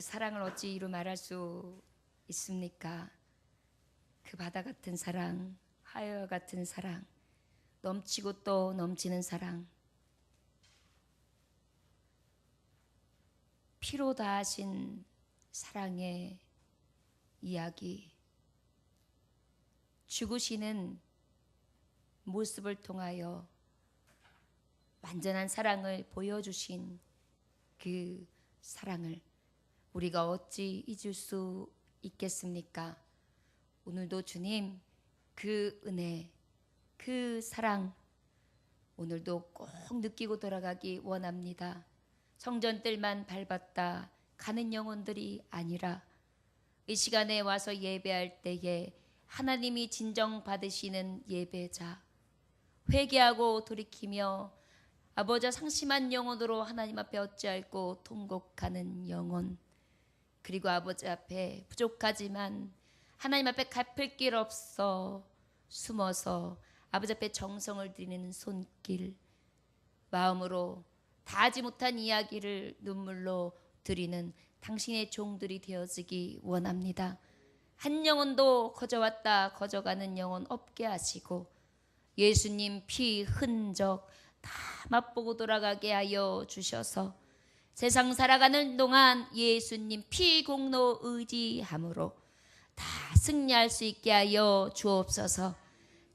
사랑을 어찌 이루 말할 수 있습니까? 그 바다 같은 사랑, 하여 같은 사랑, 넘치고 또 넘치는 사랑, 피로 다하신 사랑의 이야기, 죽으시는 모습을 통하여 완전한 사랑을 보여주신 그 사랑을 우리가 어찌 잊을 수 있겠습니까? 오늘도 주님 그 은혜, 그 사랑 오늘도 꼭 느끼고 돌아가기 원합니다. 성전들만 밟았다 가는 영혼들이 아니라 이 시간에 와서 예배할 때에 하나님이 진정 받으시는 예배자, 회개하고 돌이키며 아버지 상심한 영혼으로 하나님 앞에 어찌할꼬 통곡하는 영혼, 그리고 아버지 앞에 부족하지만 하나님 앞에 갚을 길 없어 숨어서 아버지 앞에 정성을 드리는 손길, 마음으로 다 하지 못한 이야기를 눈물로 드리는 당신의 종들이 되어지기 원합니다. 한 영혼도 거저왔다 거저가는 영혼 없게 하시고 예수님 피 흔적 다 맛보고 돌아가게 하여 주셔서 세상 살아가는 동안 예수님 피 공로 의지함으로 다 승리할 수 있게 하여 주옵소서.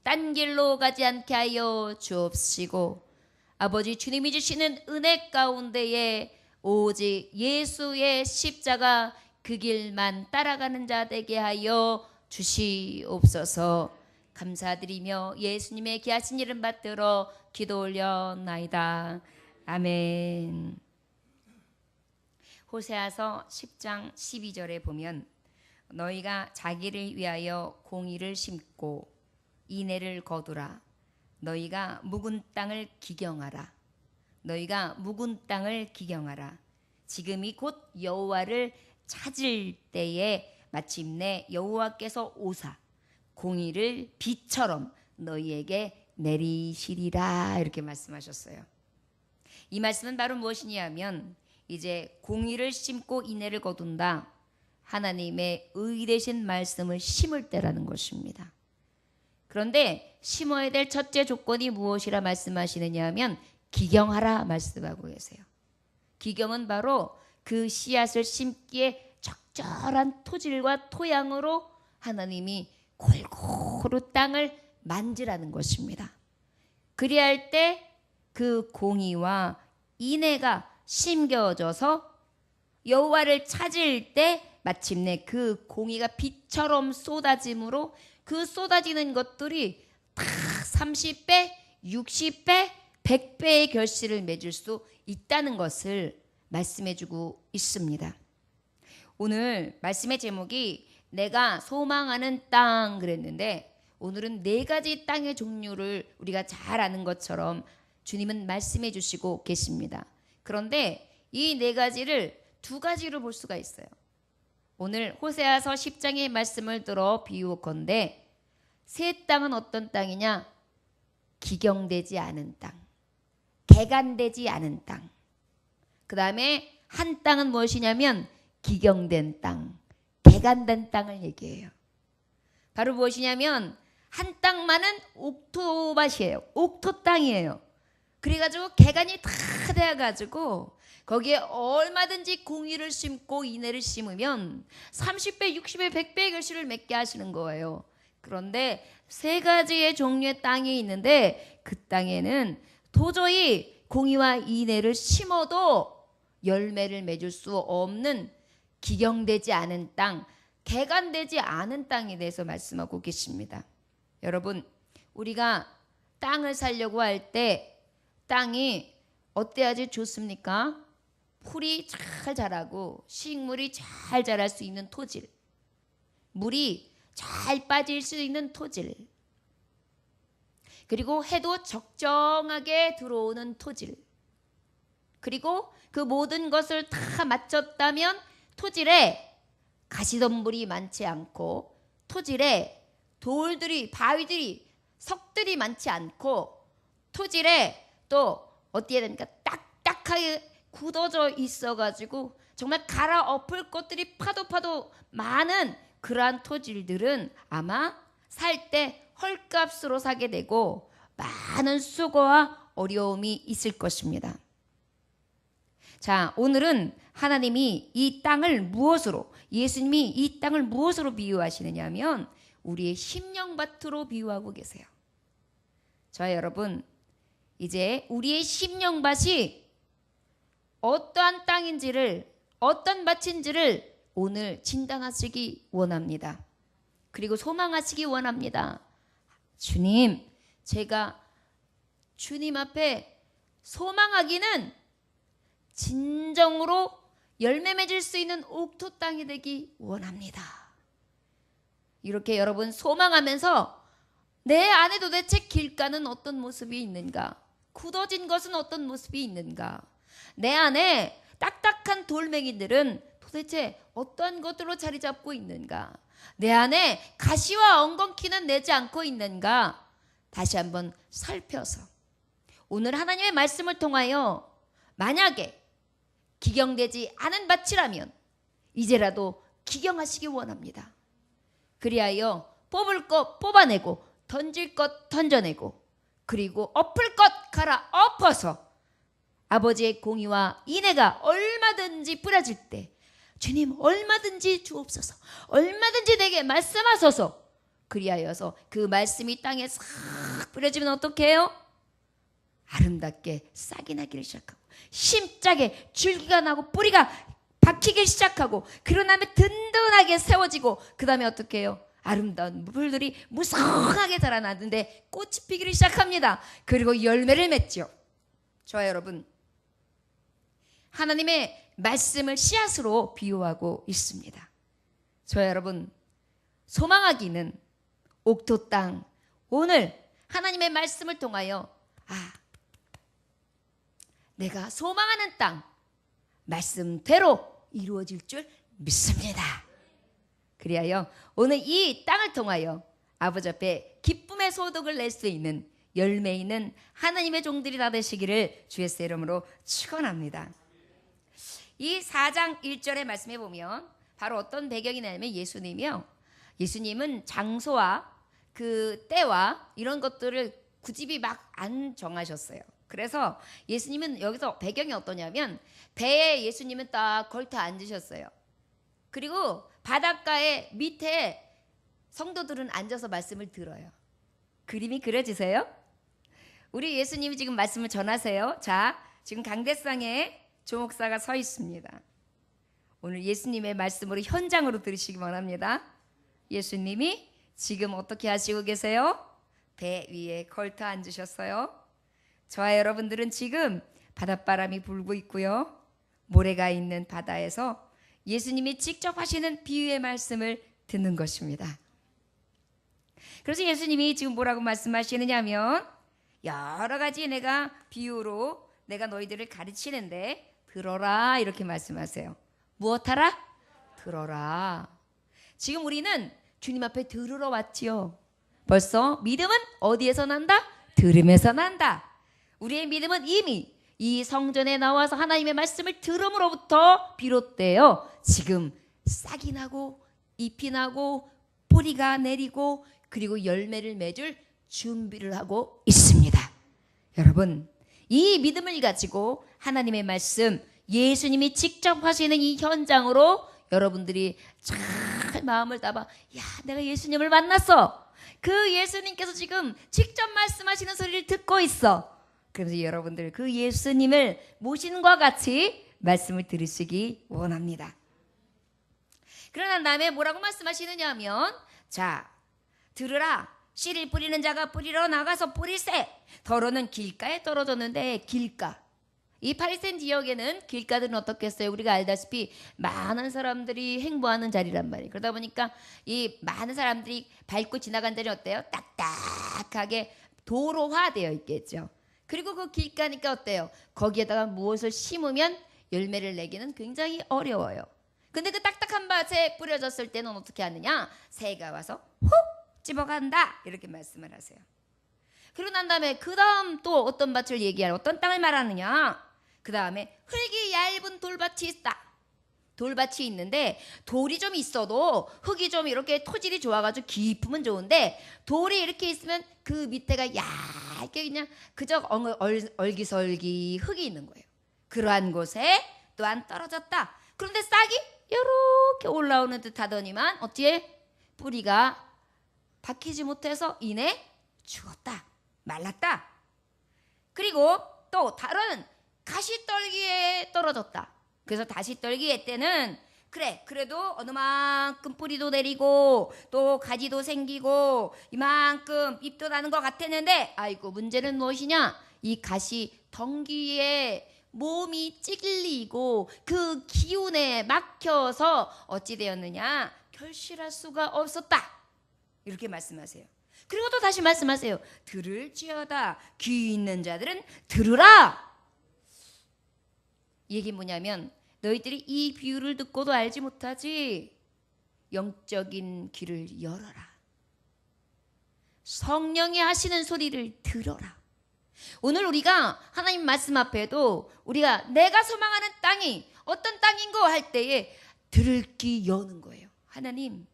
딴 길로 가지 않게 하여 주옵시고 아버지 주님이 주시는 은혜 가운데에 오직 예수의 십자가 그 길만 따라가는 자 되게 하여 주시옵소서. 감사드리며 예수님의 귀하신 이름 받들어 기도 올려나이다. 아멘. 호세아서 10장 12절에 보면 너희가 자기를 위하여 공의를 심고 인애를 거두라. 너희가 묵은 땅을 기경하라. 너희가 묵은 땅을 기경하라. 지금이 곧 여호와를 찾을 때에 마침내 여호와께서 오사 공의를 비처럼 너희에게 내리시리라. 이렇게 말씀하셨어요. 이 말씀은 바로 무엇이냐면 이제 공의를 심고 인애를 거둔다. 하나님의 의되신 말씀을 심을 때라는 것입니다. 그런데 심어야 될 첫째 조건이 무엇이라 말씀하시느냐 하면 기경하라 말씀하고 계세요. 기경은 바로 그 씨앗을 심기에 적절한 토질과 토양으로 하나님이 골고루 땅을 만지라는 것입니다. 그리할 때 그 공의와 인애가 심겨져서 여호와를 찾을 때 마침내 그 공의가 비처럼 쏟아짐으로 그 쏟아지는 것들이 다 30배, 60배, 100배의 결실을 맺을 수 있다는 것을 말씀해주고 있습니다. 오늘 말씀의 제목이 내가 소망하는 땅 그랬는데 오늘은 4가지 땅의 종류를 우리가 잘 아는 것처럼 주님은 말씀해 주시고 계십니다. 그런데 이 4가지를 2가지로 볼 수가 있어요. 오늘 호세아서 10장의 말씀을 들어 비유컨대 새 땅은 어떤 땅이냐? 기경되지 않은 땅, 개간되지 않은 땅. 그 다음에 한 땅은 무엇이냐면 기경된 땅, 개간된 땅을 얘기해요. 바로 무엇이냐면 한 땅만은 옥토밭이에요. 옥토 땅이에요. 그래가지고 개간이 다 되어가지고 거기에 얼마든지 공의를 심고 인애를 심으면 30배, 60배, 100배의 결실을 맺게 하시는 거예요. 그런데 3가지의 종류의 땅이 있는데 그 땅에는 도저히 공의와 인애를 심어도 열매를 맺을 수 없는 기경되지 않은 땅, 개간되지 않은 땅에 대해서 말씀하고 계십니다. 여러분, 우리가 땅을 살려고 할 때 땅이 어때야지 좋습니까? 풀이 잘 자라고 식물이 잘 자랄 수 있는 토질, 물이 잘 빠질 수 있는 토질, 그리고 해도 적정하게 들어오는 토질, 그리고 그 모든 것을 다 맞췄다면 토질에 가시덤불이 많지 않고 토질에 돌들이, 바위들이, 석들이 많지 않고 토질에 또 어떻게 됩니까? 딱딱하게 굳어져 있어가지고 정말 갈아엎을 것들이 파도 많은 그러한 토질들은 아마 살 때 헐값으로 사게 되고 많은 수고와 어려움이 있을 것입니다. 자, 오늘은 하나님이 이 땅을 무엇으로, 예수님이 이 땅을 무엇으로 비유하시느냐 하면 우리의 심령밭으로 비유하고 계세요. 자, 여러분, 이제 우리의 심령밭이 어떠한 땅인지를, 어떤 밭인지를 오늘 진단하시기 원합니다. 그리고 소망하시기 원합니다. 주님, 제가 주님 앞에 소망하기는 진정으로 열매 맺을 수 있는 옥토 땅이 되기 원합니다. 이렇게 여러분 소망하면서 내 안에 도대체 길가는 어떤 모습이 있는가? 굳어진 것은 어떤 모습이 있는가? 내 안에 딱딱한 돌멩이들은 도대체 어떠한 것으로 자리 잡고 있는가? 내 안에 가시와 엉겅퀴는 내지 않고 있는가? 다시 한번 살펴서 오늘 하나님의 말씀을 통하여 만약에 기경되지 않은 밭이라면 이제라도 기경하시기 원합니다. 그리하여 뽑을 것 뽑아내고 던질 것 던져내고 그리고 엎을 것 갈아 엎어서 아버지의 공의와 인애가 얼마든지 뿌려질 때 주님 얼마든지 주옵소서, 얼마든지 내게 말씀하소서. 그리하여서 그 말씀이 땅에 싹 뿌려지면 어떻게 해요? 아름답게 싹이 나기를 시작하고 심짝에 줄기가 나고 뿌리가 박히기 시작하고 그런 다음에 든든하게 세워지고 그 다음에 어떻게 해요? 아름다운 물들이 무성하게 자라나는데 꽃이 피기를 시작합니다. 그리고 열매를 맺죠. 저와 여러분, 하나님의 말씀을 씨앗으로 비유하고 있습니다. 저와 여러분, 소망하기는 옥토 땅, 오늘 하나님의 말씀을 통하여 내가 소망하는 땅 말씀대로 이루어질 줄 믿습니다. 그리하여 오늘 이 땅을 통하여 아버지 앞에 기쁨의 소득을 낼 수 있는 열매 있는 하나님의 종들이 다 되시기를 주 예수의 이름으로 축원합니다. 이 4장 1절의 말씀에 보면 바로 어떤 배경이 나냐면 예수님은 장소와 그 때와 이런 것들을 굳이 막 안 정하셨어요. 그래서 예수님은 여기서 배경이 어떠냐면 배에 예수님은 딱 걸터 앉으셨어요. 그리고 바닷가에 밑에 성도들은 앉아서 말씀을 들어요. 그림이 그려지세요? 우리 예수님이 지금 말씀을 전하세요. 자, 지금 강대상에 조 목사가 서 있습니다. 오늘 예수님의 말씀으로 현장으로 들으시기 바랍니다. 예수님이 지금 어떻게 하시고 계세요? 배 위에 걸터 앉으셨어요. 저와 여러분들은 지금 바닷바람이 불고 있고요. 모래가 있는 바다에서 예수님이 직접 하시는 비유의 말씀을 듣는 것입니다. 그래서 예수님이 지금 뭐라고 말씀하시느냐 하면 여러 가지 내가 비유로 내가 너희들을 가르치는데 들어라 이렇게 말씀하세요. 무엇하라? 들어라. 지금 우리는 주님 앞에 들으러 왔지요. 벌써 믿음은 어디에서 난다? 들음에서 난다. 우리의 믿음은 이미 이 성전에 나와서 하나님의 말씀을 들음으로부터 비롯되어 지금 싹이 나고 잎이 나고 뿌리가 내리고 그리고 열매를 맺을 준비를 하고 있습니다. 여러분, 이 믿음을 가지고 하나님의 말씀, 예수님이 직접 하시는 이 현장으로 여러분들이 잘 마음을 담아, 야, 내가 예수님을 만났어. 그 예수님께서 지금 직접 말씀하시는 소리를 듣고 있어. 그래서 여러분들 그 예수님을 모시는 것과 같이 말씀을 들으시기 원합니다. 그러난 다음에 뭐라고 말씀하시느냐 하면, 자, 들으라. 씨를 뿌리는 자가 뿌리러 나가서 뿌리세. 더러는 길가에 떨어졌는데, 길가. 이 팔리스타인 지역에는 길가들은 어떻겠어요? 우리가 알다시피 많은 사람들이 행보하는 자리란 말이에요. 그러다 보니까 이 많은 사람들이 밟고 지나간 자리는 어때요? 딱딱하게 도로화되어 있겠죠. 그리고 그 길가니까 어때요? 거기에다가 무엇을 심으면 열매를 내기는 굉장히 어려워요. 근데 그 딱딱한 밭에 뿌려졌을 때는 어떻게 하느냐? 새가 와서 훅 집어간다 이렇게 말씀을 하세요. 그러고 난 다음에 그 다음 또 어떤 밭을 얘기하는 어떤 땅을 말하느냐? 그 다음에 흙이 얇은 돌밭이 있다. 돌밭이 있는데 돌이 좀 있어도 흙이 좀 이렇게 토질이 좋아가지고 깊으면 좋은데 돌이 이렇게 있으면 그 밑에가 얇게 그냥 그저 얼기설기 흙이 있는 거예요. 그러한 곳에 또한 떨어졌다. 그런데 싹이 이렇게 올라오는 듯 하더니만 어찌해? 뿌리가 박히지 못해서 이내 죽었다. 말랐다. 그리고 또 다른 가시떨기에 떨어졌다. 그래서 가시떨기에 때는 그래 그래도 어느 만큼 뿌리도 내리고 또 가지도 생기고 이만큼 잎도 나는 것 같았는데 아이고 문제는 무엇이냐? 이 가시덩기에 몸이 찔리고 그 기운에 막혀서 어찌 되었느냐? 결실할 수가 없었다. 이렇게 말씀하세요. 그리고 또 다시 말씀하세요. 들을지어다. 귀 있는 자들은 들으라. 이 얘기는 뭐냐면 너희들이 이 비유를 듣고도 알지 못하지. 영적인 귀를 열어라. 성령이 하시는 소리를 들어라. 오늘 우리가 하나님 말씀 앞에도 우리가 내가 소망하는 땅이 어떤 땅인고 할 때에 들을 귀 여는 거예요. 하나님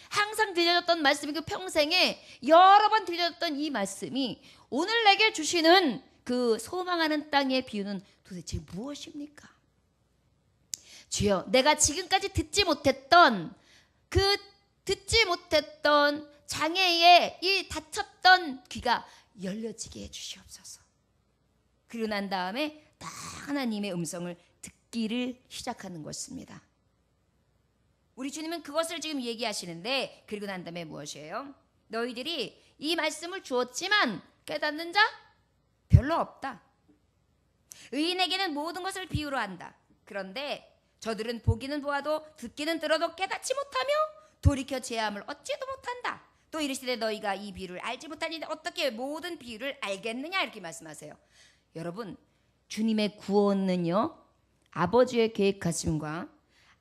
항상 들려졌던 말씀이 그 평생에 여러 번 들려졌던 이 말씀이 오늘 내게 주시는 그 소망하는 땅의 비유는 도대체 무엇입니까? 주여 내가 지금까지 듣지 못했던 장애에 이 닫혔던 귀가 열려지게 해주시옵소서. 그리고 난 다음에 딱 하나님의 음성을 듣기를 시작하는 것입니다. 우리 주님은 그것을 지금 얘기하시는데 그리고 난 다음에 무엇이에요? 너희들이 이 말씀을 주었지만 깨닫는 자 별로 없다. 의인에게는 모든 것을 비유로 한다. 그런데 저들은 보기는 보아도 듣기는 들어도 깨닫지 못하며 돌이켜 제함을 얻지도 못한다. 또 이르시되 너희가 이 비유를 알지 못하니 어떻게 모든 비유를 알겠느냐 이렇게 말씀하세요. 여러분 주님의 구원은요 아버지의 계획하심과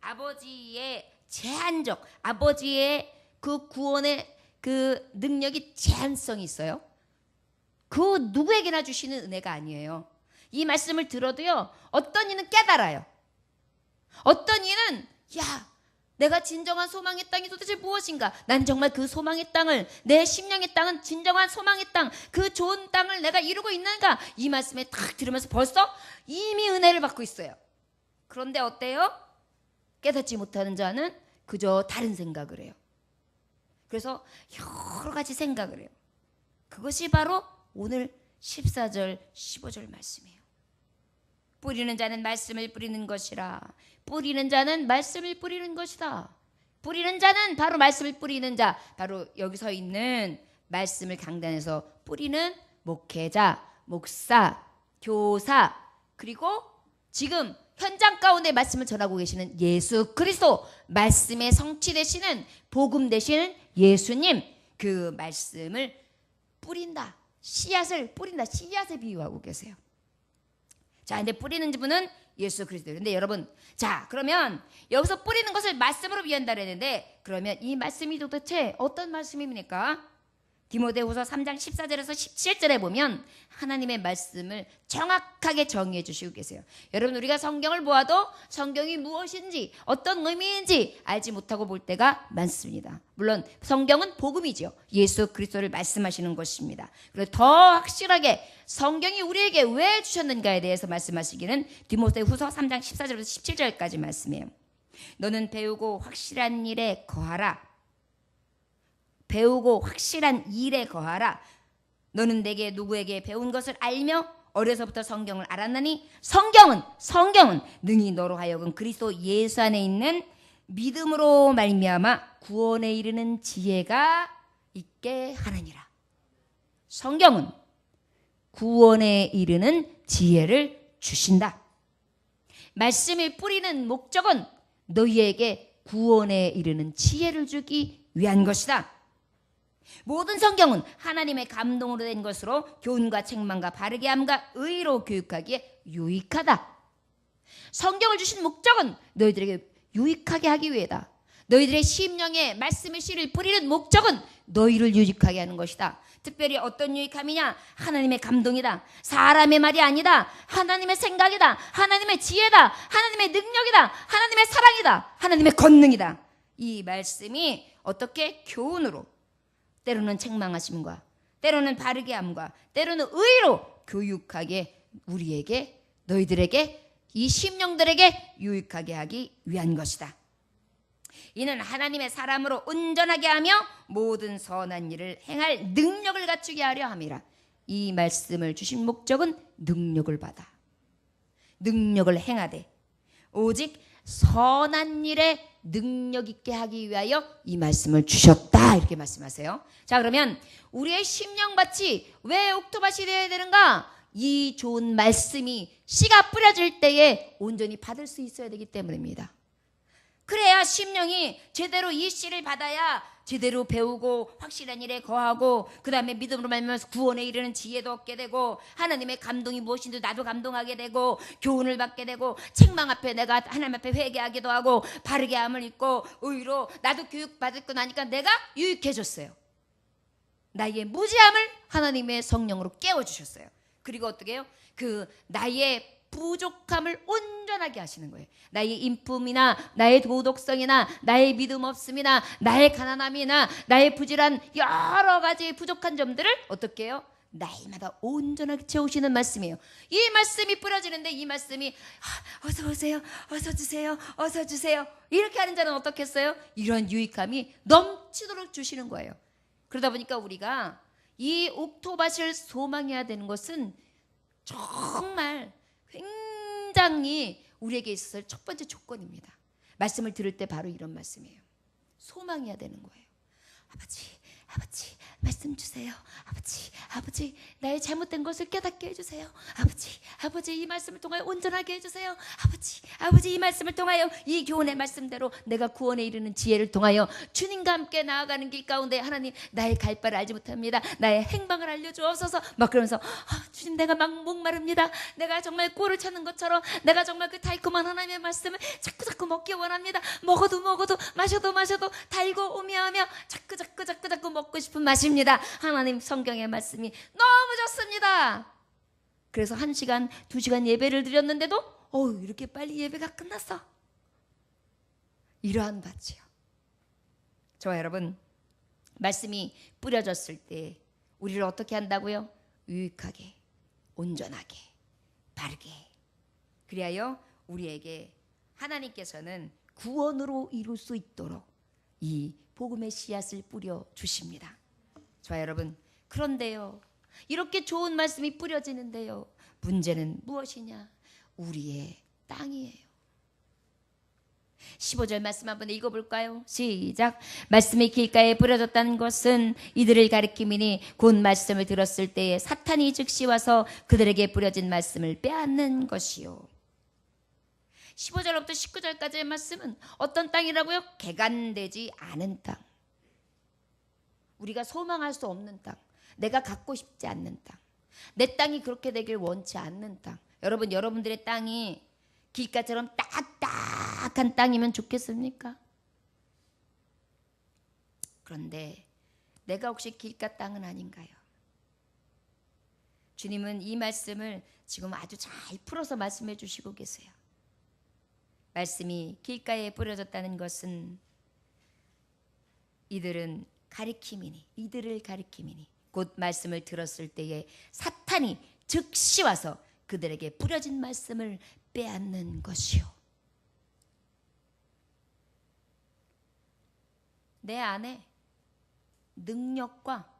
아버지의 제한적 아버지의 그 구원의 그 능력이 제한성이 있어요. 그 누구에게나 주시는 은혜가 아니에요. 이 말씀을 들어도요 어떤 이는 깨달아요. 어떤 이는 내가 진정한 소망의 땅이 도대체 무엇인가? 난 정말 그 소망의 땅을 내 심령의 땅은 진정한 소망의 땅 그 좋은 땅을 내가 이루고 있는가? 이 말씀에 딱 들으면서 벌써 이미 은혜를 받고 있어요. 그런데 어때요? 깨닫지 못하는 자는 그저 다른 생각을 해요. 그래서 여러 가지 생각을 해요. 그것이 바로 오늘 14절 15절 말씀이에요. 뿌리는 자는 말씀을 뿌리는 것이라. 뿌리는 자는 말씀을 뿌리는 것이다. 뿌리는 자는 바로 말씀을 뿌리는 자. 바로 여기서 있는 말씀을 강단에서 뿌리는 목회자, 목사, 교사 그리고 지금 현장 가운데 말씀을 전하고 계시는 예수 그리스도 말씀의 성취 되시는 복음 되시는 예수님 그 말씀을 뿌린다. 씨앗을 뿌린다. 씨앗에 비유하고 계세요. 자, 근데 뿌리는 분은 예수 그리스도. 근데 여러분, 자, 그러면 여기서 뿌리는 것을 말씀으로 비유한다 그랬는데 그러면 이 말씀이 도대체 어떤 말씀입니까? 디모데후서 3장 14절에서 17절에 보면 하나님의 말씀을 정확하게 정의해 주시고 계세요. 여러분 우리가 성경을 보아도 성경이 무엇인지 어떤 의미인지 알지 못하고 볼 때가 많습니다. 물론 성경은 복음이죠. 예수 그리스도를 말씀하시는 것입니다. 그리고 더 확실하게 성경이 우리에게 왜 주셨는가에 대해서 말씀하시기는 디모데후서 3장 14절에서 17절까지 말씀해요. 너는 배우고 확실한 일에 거하라. 배우고 확실한 일에 거하라. 너는 내게 누구에게 배운 것을 알며 어려서부터 성경을 알았나니 성경은 능히 너로 하여금 그리스도 예수 안에 있는 믿음으로 말미암아 구원에 이르는 지혜가 있게 하느니라. 성경은 구원에 이르는 지혜를 주신다. 말씀을 뿌리는 목적은 너희에게 구원에 이르는 지혜를 주기 위한 것이다. 모든 성경은 하나님의 감동으로 된 것으로 교훈과 책망과 바르게 함과 의로 교육하기에 유익하다. 성경을 주신 목적은 너희들에게 유익하게 하기 위해다. 너희들의 심령에 말씀의 씨를 뿌리는 목적은 너희를 유익하게 하는 것이다. 특별히 어떤 유익함이냐? 하나님의 감동이다. 사람의 말이 아니다. 하나님의 생각이다. 하나님의 지혜다. 하나님의 능력이다. 하나님의 사랑이다. 하나님의 권능이다. 이 말씀이 어떻게 교훈으로, 때로는 책망하심과 때로는 바르게 함과 때로는 의로 교육하게 우리에게, 너희들에게, 이 심령들에게 유익하게 하기 위한 것이다. 이는 하나님의 사람으로 온전하게 하며 모든 선한 일을 행할 능력을 갖추게 하려 함이라. 이 말씀을 주신 목적은 능력을 받아, 능력을 행하되 오직 선한 일에 능력 있게 하기 위하여 이 말씀을 주셨다, 이렇게 말씀하세요. 자, 그러면 우리의 심령밭이 왜 옥토밭이 되어야 되는가? 이 좋은 말씀이 씨가 뿌려질 때에 온전히 받을 수 있어야 되기 때문입니다. 그래야 심령이 제대로 이 씨를 받아야 제대로 배우고 확실한 일에 거하고, 그 다음에 믿음으로 말미암아서 구원에 이르는 지혜도 얻게 되고, 하나님의 감동이 무엇인지 나도 감동하게 되고, 교훈을 받게 되고, 책망 앞에 내가 하나님 앞에 회개하기도 하고, 바르게 함을 입고 의로 나도 교육받고 나니까 내가 유익해졌어요. 나의 무지함을 하나님의 성령으로 깨워주셨어요. 그리고 어떻게 해요? 그 나의 부족함을 온전하게 하시는 거예요. 나의 인품이나 나의 도덕성이나 나의 믿음 없음이나 나의 가난함이나 나의 부질한 여러 가지 부족한 점들을 어떻게 해요? 날마다 온전하게 채우시는 말씀이에요. 이 말씀이 뿌려지는데, 이 말씀이 어서 오세요, 어서 주세요, 어서 주세요, 이렇게 하는 자는 어떻겠어요? 이런 유익함이 넘치도록 주시는 거예요. 그러다 보니까 우리가 이 옥토밭을 소망해야 되는 것은 정말 굉장히 우리에게 있어서 첫 번째 조건입니다. 말씀을 들을 때 바로 이런 말씀이에요. 소망해야 되는 거예요. 아버지 말씀 주세요. 아버지 나의 잘못된 것을 깨닫게 해주세요. 아버지 이 말씀을 통하여 온전하게 해주세요. 아버지 이 말씀을 통하여 이 교훈의 말씀대로 내가 구원에 이르는 지혜를 통하여 주님과 함께 나아가는 길 가운데 하나님, 나의 갈 바를 알지 못합니다. 나의 행방을 알려주옵소서. 막 그러면서 주님, 내가 막 목마릅니다. 내가 정말 꼴을 찾는 것처럼 내가 정말 그 달콤한 하나님의 말씀을 자꾸 먹기 원합니다. 먹어도 마셔도 달고 오며하며 자꾸 먹고 싶은 맛입니다. 하나님 성경의 말씀이 너무 좋습니다. 그래서 1시간, 2시간 예배를 드렸는데도 이렇게 빨리 예배가 끝났어. 이러한 밭이요. 저와 여러분, 말씀이 뿌려졌을 때 우리를 어떻게 한다고요? 유익하게, 온전하게, 바르게. 그리하여 우리에게 하나님께서는 구원으로 이룰 수 있도록 이 복음의 씨앗을 뿌려 주십니다. 저와 여러분, 그런데요, 이렇게 좋은 말씀이 뿌려지는데요, 문제는 무엇이냐? 우리의 땅이에요. 15절 말씀 한번 읽어볼까요? 시작. 말씀이 길가에 뿌려졌다는 것은 이들을 가리킴이니 곧 말씀을 들었을 때에 사탄이 즉시 와서 그들에게 뿌려진 말씀을 빼앗는 것이요. 15절부터 19절까지의 말씀은 어떤 땅이라고요? 개간되지 않은 땅, 우리가 소망할 수 없는 땅, 내가 갖고 싶지 않는 땅, 내 땅이 그렇게 되길 원치 않는 땅. 여러분, 여러분들의 땅이 길가처럼 딱딱한 땅이면 좋겠습니까? 그런데 내가 혹시 길가 땅은 아닌가요? 주님은 이 말씀을 지금 아주 잘 풀어서 말씀해 주시고 계세요. 말씀이 길가에 뿌려졌다는 것은 이들을 가리킴이니 곧 말씀을 들었을 때에 사탄이 즉시 와서 그들에게 뿌려진 말씀을 빼앗는 것이요. 내 안에 능력과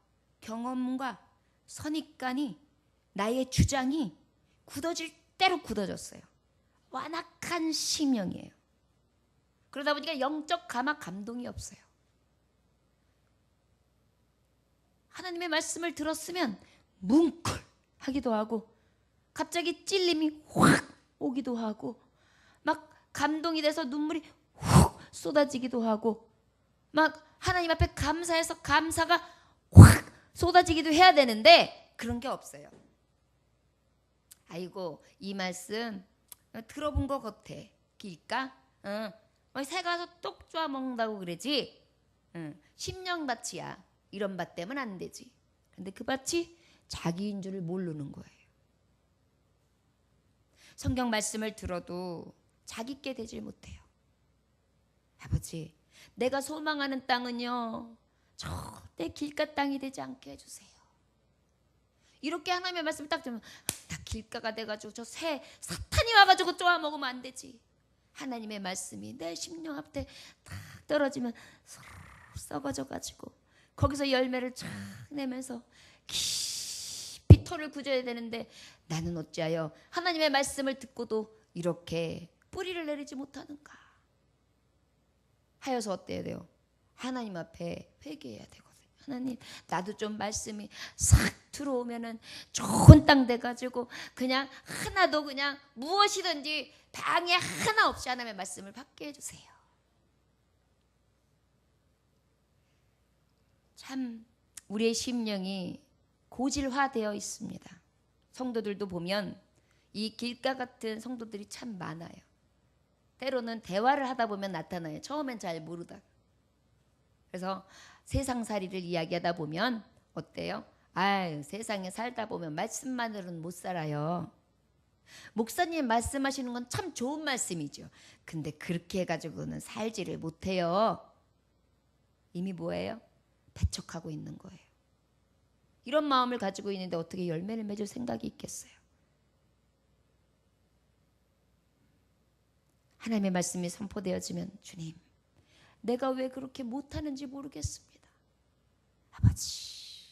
경험과 선입관이, 나의 주장이 굳어질 대로 굳어졌어요. 완악한 심령이에요. 그러다 보니까 영적 감동이 없어요. 하나님의 말씀을 들었으면 뭉클하기도 하고 갑자기 찔림이 확 오기도 하고 막 감동이 돼서 눈물이 훅 쏟아지기도 하고 막 하나님 앞에 감사해서 감사가 확 쏟아지기도 해야 되는데 그런 게 없어요. 아이고, 이 말씀 들어본 것 같아. 길까? 새 가서 똑 쪼아 먹는다고 그러지. 심령밭이야. 이런 밭 되면 안 되지. 근데 그 밭이 자기인 줄을 모르는 거예요. 성경 말씀을 들어도 자기께 되질 못해요. 아버지, 내가 소망하는 땅은요, 절대 길가 땅이 되지 않게 해주세요. 이렇게 하나님의 말씀을 딱 들으면 나 길가가 돼가지고 저 새 사탄이 와가지고 쪼아 먹으면 안 되지. 하나님의 말씀이 내 심령 앞에 딱 떨어지면 썩어져가지고 거기서 열매를 쫙 내면서 깊이 토를 구줘야 되는데 나는 어찌하여 하나님의 말씀을 듣고도 이렇게 뿌리를 내리지 못하는가 하여서 어때야 돼요? 하나님 앞에 회개해야 되거든요. 하나님, 나도 좀 말씀이 싹 들어오면은 좋은 땅 돼가지고 그냥 하나도 그냥 무엇이든지 방해 하나 없이 하나님의 말씀을 받게 해주세요. 참 우리의 심령이 고질화되어 있습니다. 성도들도 보면 이 길가 같은 성도들이 참 많아요. 때로는 대화를 하다 보면 나타나요. 처음엔 잘 모르다가. 그래서 세상살이를 이야기하다 보면 어때요? 아유, 세상에 살다 보면 말씀만으로는 못 살아요. 목사님 말씀하시는 건 참 좋은 말씀이죠. 근데 그렇게 해가지고는 살지를 못해요. 이미 뭐예요? 배척하고 있는 거예요. 이런 마음을 가지고 있는데 어떻게 열매를 맺을 생각이 있겠어요? 하나님의 말씀이 선포되어지면 주님, 내가 왜 그렇게 못하는지 모르겠습니다. 아버지,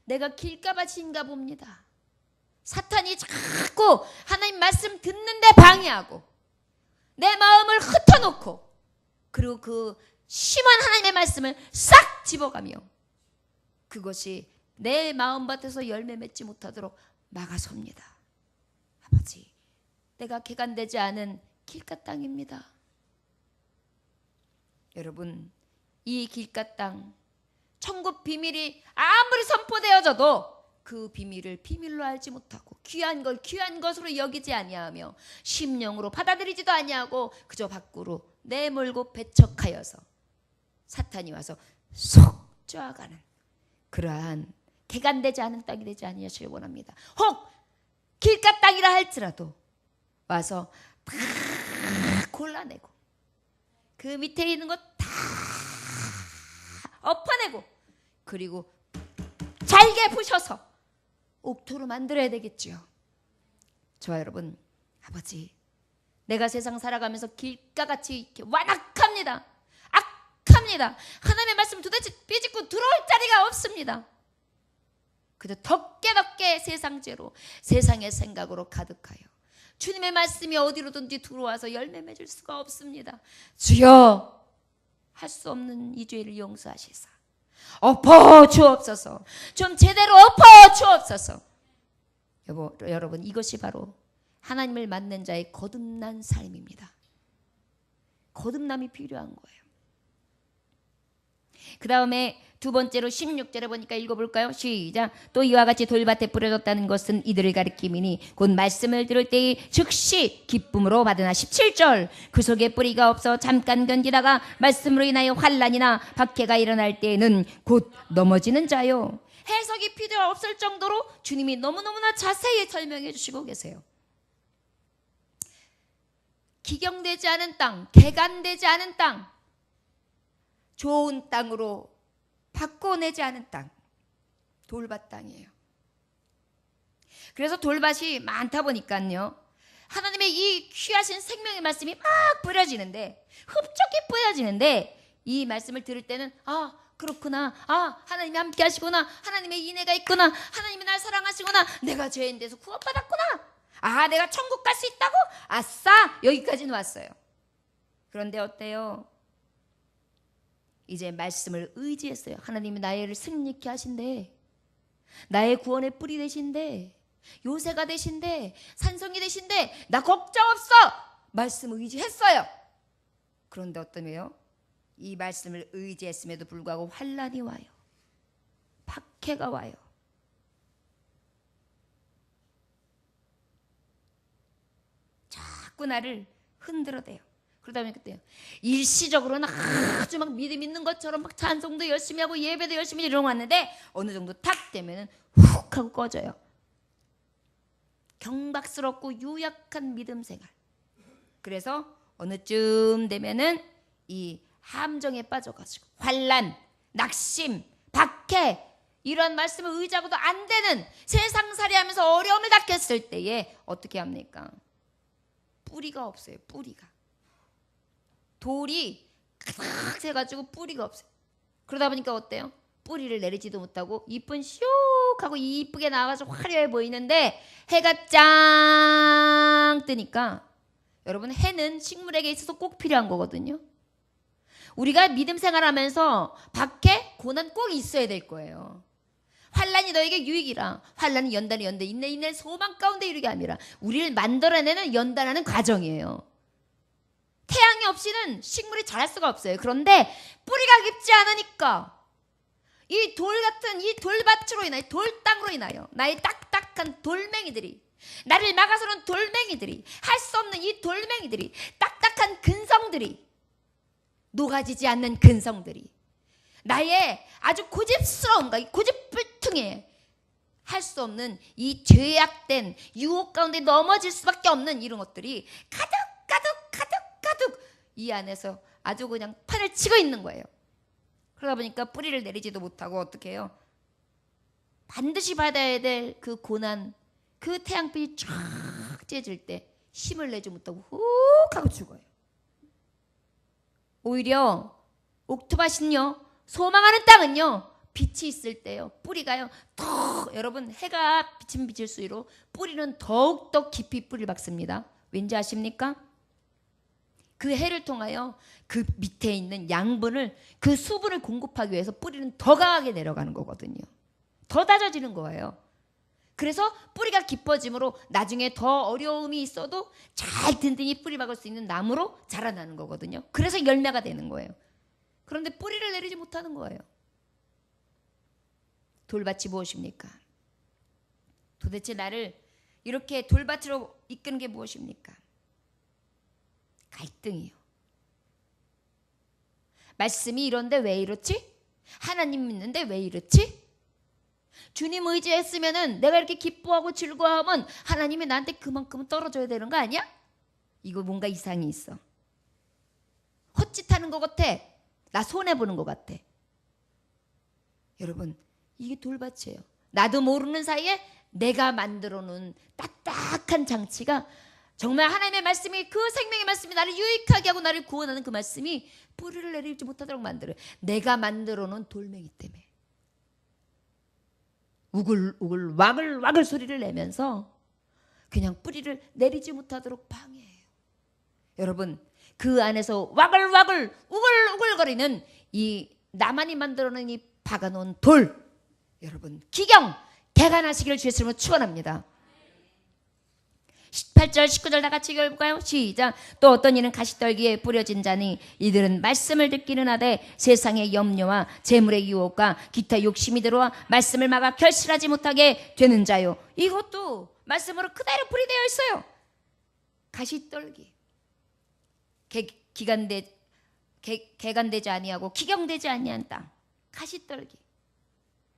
내가 길가밭인가 봅니다. 사탄이 자꾸 하나님 말씀 듣는데 방해하고 내 마음을 흩어놓고 그리고 그 심한 하나님의 말씀을 싹 집어가며 그것이 내 마음밭에서 열매 맺지 못하도록 막아섭니다. 아버지, 내가 개간되지 않은 길가 땅입니다. 여러분, 이 길가 땅, 천국 비밀이 아무리 선포되어져도 그 비밀을 비밀로 알지 못하고 귀한 걸 귀한 것으로 여기지 아니하며 심령으로 받아들이지도 아니하고 그저 밖으로 내몰고 배척하여서 사탄이 와서 속 쪼아가는 그러한 개간되지 않은 땅이 되지 아니하시길 원합니다. 혹 길가 땅이라 할지라도 와서 다 골라내고 그 밑에 있는 것 다 엎어내고 그리고 잘게 부셔서 옥토로 만들어야 되겠죠. 저와 여러분, 아버지, 내가 세상 살아가면서 길가같이 이렇게 완악합니다. 악합니다. 하나님의 말씀 도대체 삐집고 들어올 자리가 없습니다. 그저 덕게 세상죄로 세상의 생각으로 가득하여 주님의 말씀이 어디로든지 들어와서 열매 맺을 수가 없습니다. 주여, 할 수 없는 이 죄를 용서하시사 엎어 주옵소서. 좀 제대로 엎어 주옵소서. 여러분, 이것이 바로 하나님을 만난 자의 거듭난 삶입니다. 거듭남이 필요한 거예요. 그 다음에 두 번째로 16절에 보니까 읽어볼까요? 시작. 또 이와 같이 돌밭에 뿌려졌다는 것은 이들을 가리킴이니 곧 말씀을 들을 때에 즉시 기쁨으로 받으나. 17절. 그 속에 뿌리가 없어 잠깐 견디다가 말씀으로 인하여 환난이나 박해가 일어날 때에는 곧 넘어지는 자요. 해석이 필요 없을 정도로 주님이 너무너무나 자세히 설명해 주시고 계세요. 기경되지 않은 땅, 개간되지 않은 땅, 좋은 땅으로 바꿔내지 않은 땅, 돌밭 땅이에요. 그래서 돌밭이 많다 보니까요, 하나님의 이 귀하신 생명의 말씀이 막 뿌려지는데, 흡족히 뿌려지는데, 이 말씀을 들을 때는 아, 그렇구나, 아, 하나님이 함께 하시구나, 하나님의 인애가 있구나, 하나님이 날 사랑하시구나, 내가 죄인 돼서 구원받았구나, 아, 내가 천국 갈 수 있다고, 아싸, 여기까지는 왔어요. 그런데 어때요? 이제 말씀을 의지했어요. 하나님이 나를 승리케 하신대, 나의 구원의 뿌리 되신대, 요새가 되신대, 산성이 되신대, 나 걱정 없어, 말씀 의지했어요. 그런데 어떠면요, 이 말씀을 의지했음에도 불구하고 환난이 와요. 박해가 와요. 자꾸 나를 흔들어대요. 그러다 보니까 그때요. 일시적으로는 아주 막 믿음 있는 것처럼 막 찬송도 열심히 하고 예배도 열심히 이러고 왔는데 어느 정도 탁 되면은 훅 하고 꺼져요. 경박스럽고 유약한 믿음 생활. 그래서 어느 쯤 되면은 이 함정에 빠져가지고 환난, 낙심, 박해 이런 말씀을 의지하고도 안 되는 세상살이하면서 어려움을 닥쳤을 때에 어떻게 합니까? 뿌리가 없어요. 뿌리가. 돌이 가득 새가지고 뿌리가 없어요. 그러다 보니까 어때요? 뿌리를 내리지도 못하고 잎은 슉하고 이쁘게 나와가지고 화려해 보이는데 해가 짱 뜨니까 여러분 해는 식물에게 있어서 꼭 필요한 거거든요. 우리가 믿음 생활하면서 밖에 고난 꼭 있어야 될 거예요. 환난이 너에게 유익이라. 환난은 연단이 연대 인내 소망 가운데 이르게 함이라. 우리를 만들어내는 연단하는 과정이에요. 태양이 없이는 식물이 자랄 수가 없어요. 그런데 뿌리가 깊지 않으니까 이 돌 같은 이 돌밭으로 인하여 돌땅으로 인하여 나의 딱딱한 돌멩이들이 나를 막아서는 돌멩이들이 할 수 없는 이 돌멩이들이 딱딱한 근성들이 녹아지지 않는 근성들이 나의 아주 고집스러움과 이 고집불통에 할 수 없는 이 죄악된 유혹 가운데 넘어질 수밖에 없는 이런 것들이 가득 이 안에서 아주 그냥 판을 치고 있는 거예요. 그러다 보니까 뿌리를 내리지도 못하고 어떻게 해요? 반드시 받아야 될 그 고난, 그 태양빛이 쫙 쬐질 때 힘을 내지 못하고 훅 하고 죽어요. 오히려 옥토밭은요, 소망하는 땅은요, 빛이 있을 때요, 뿌리가요, 더 여러분 해가 비치면 비칠수록 뿌리는 더욱더 깊이 뿌리를 박습니다. 왠지 아십니까? 그 해를 통하여 그 밑에 있는 양분을 그 수분을 공급하기 위해서 뿌리는 더 강하게 내려가는 거거든요. 더 다져지는 거예요. 그래서 뿌리가 깊어짐으로 나중에 더 어려움이 있어도 잘 든든히 뿌리 박을 수 있는 나무로 자라나는 거거든요. 그래서 열매가 되는 거예요. 그런데 뿌리를 내리지 못하는 거예요. 돌밭이 무엇입니까? 도대체 나를 이렇게 돌밭으로 이끄는 게 무엇입니까? 갈등이요. 말씀이 이런데 왜 이렇지? 하나님 믿는데 왜 이렇지? 주님 의지했으면은 내가 이렇게 기뻐하고 즐거워하면 하나님이 나한테 그만큼은 떨어져야 되는 거 아니야? 이거 뭔가 이상이 있어. 헛짓하는 것 같아. 나 손해보는 것 같아. 여러분, 이게 돌밭이에요. 나도 모르는 사이에 내가 만들어 놓은 딱딱한 장치가 정말 하나님의 말씀이 그 생명의 말씀이 나를 유익하게 하고 나를 구원하는 그 말씀이 뿌리를 내리지 못하도록 만들어요. 내가 만들어 놓은 돌멩이 때문에. 우글우글 와글와글 소리를 내면서 그냥 뿌리를 내리지 못하도록 방해해요. 여러분, 그 안에서 와글와글 우글우글거리는 이 나만이 만들어 놓은 이 박아놓은 돌, 여러분 기경 개간하시기를 주의 이름으로 축원합니다. 18절 19절 다 같이 읽어볼까요? 시작. 또 어떤 이는 가시떨기에 뿌려진 자니 이들은 말씀을 듣기는 하되 세상의 염려와 재물의 유혹과 기타 욕심이 들어와 말씀을 막아 결실하지 못하게 되는 자요. 이것도 말씀으로 그대로 뿌리되어 있어요. 가시떨기 개간되지 아니하고 기경되지 아니한 땅. 가시떨기.